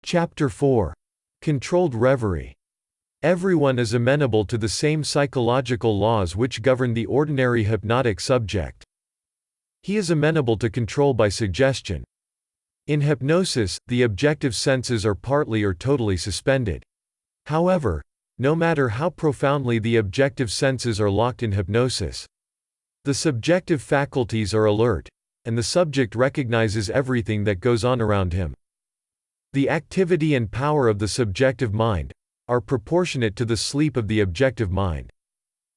Chapter 4. Controlled Reverie. Everyone is amenable to the same psychological laws which govern the ordinary hypnotic subject. He is amenable to control by suggestion. In hypnosis, the objective senses are partly or totally suspended. However, no matter how profoundly the objective senses are locked in hypnosis, the subjective faculties are alert, and the subject recognizes everything that goes on around him. The activity and power of the subjective mind are proportionate to the sleep of the objective mind.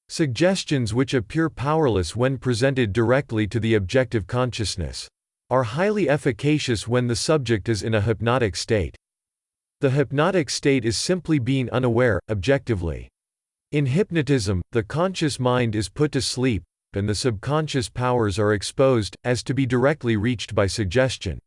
Suggestions which appear powerless when presented directly to the objective consciousness are highly efficacious when the subject is in a hypnotic state. The hypnotic state is simply being unaware, objectively. In hypnotism, the conscious mind is put to sleep, and the subconscious powers are exposed, as to be directly reached by suggestion.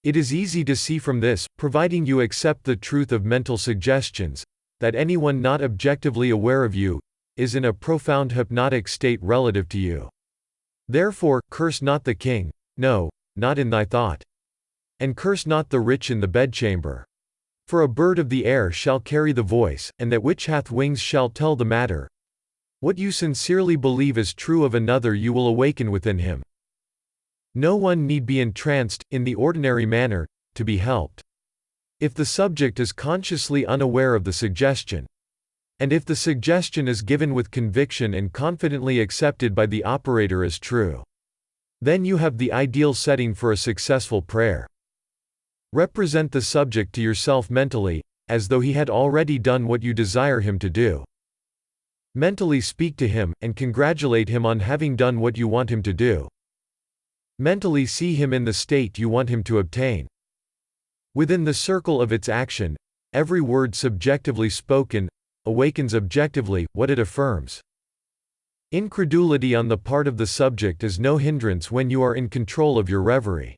It is easy to see from this, providing you accept the truth of mental suggestions, that anyone not objectively aware of you is in a profound hypnotic state relative to you. Therefore, curse not the king, no, not in thy thought. And curse not the rich in the bedchamber. For a bird of the air shall carry the voice, and that which hath wings shall tell the matter. What you sincerely believe is true of another you will awaken within him. No one need be entranced, in the ordinary manner, to be helped. If the subject is consciously unaware of the suggestion, and if the suggestion is given with conviction and confidently accepted by the operator as true, then you have the ideal setting for a successful prayer. Represent the subject to yourself mentally, as though he had already done what you desire him to do. Mentally speak to him, and congratulate him on having done what you want him to do. Mentally see him in the state you want him to obtain. Within the circle of its action, every word subjectively spoken awakens objectively what it affirms. Incredulity on the part of the subject is no hindrance when you are in control of your reverie.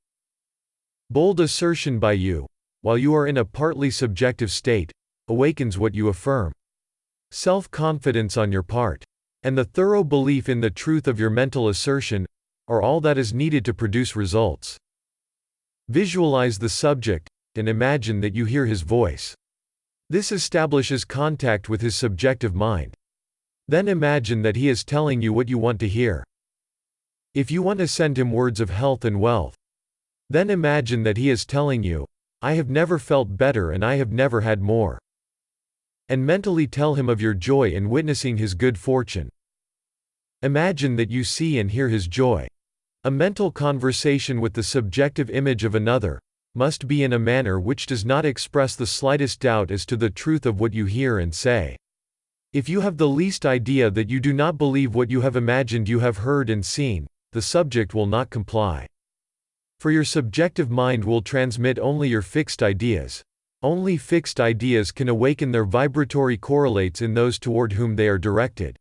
Bold assertion by you, while you are in a partly subjective state, awakens what you affirm. Self-confidence on your part, and the thorough belief in the truth of your mental assertion, are all that is needed to produce results. Visualize the subject, and imagine that you hear his voice. This establishes contact with his subjective mind. Then imagine that he is telling you what you want to hear. If you want to send him words of health and wealth, then imagine that he is telling you, I have never felt better and I have never had more. And mentally tell him of your joy in witnessing his good fortune. Imagine that you see and hear his joy. A mental conversation with the subjective image of another must be in a manner which does not express the slightest doubt as to the truth of what you hear and say. If you have the least idea that you do not believe what you have imagined you have heard and seen, the subject will not comply. For your subjective mind will transmit only your fixed ideas. Only fixed ideas can awaken their vibratory correlates in those toward whom they are directed.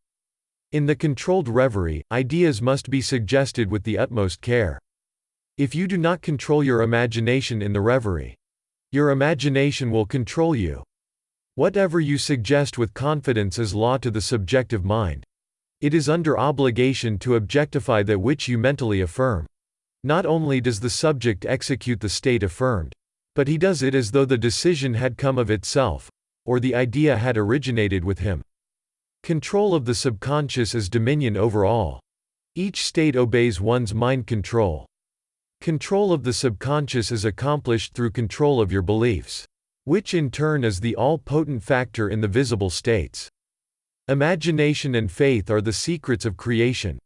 In the controlled reverie, ideas must be suggested with the utmost care. If you do not control your imagination in the reverie, your imagination will control you. Whatever you suggest with confidence is law to the subjective mind. It is under obligation to objectify that which you mentally affirm. Not only does the subject execute the state affirmed, but he does it as though the decision had come of itself, or the idea had originated with him. Control of the subconscious is dominion over all. Each state obeys one's mind control. Control of the subconscious is accomplished through control of your beliefs, which in turn is the all-potent factor in the visible states. Imagination and faith are the secrets of creation.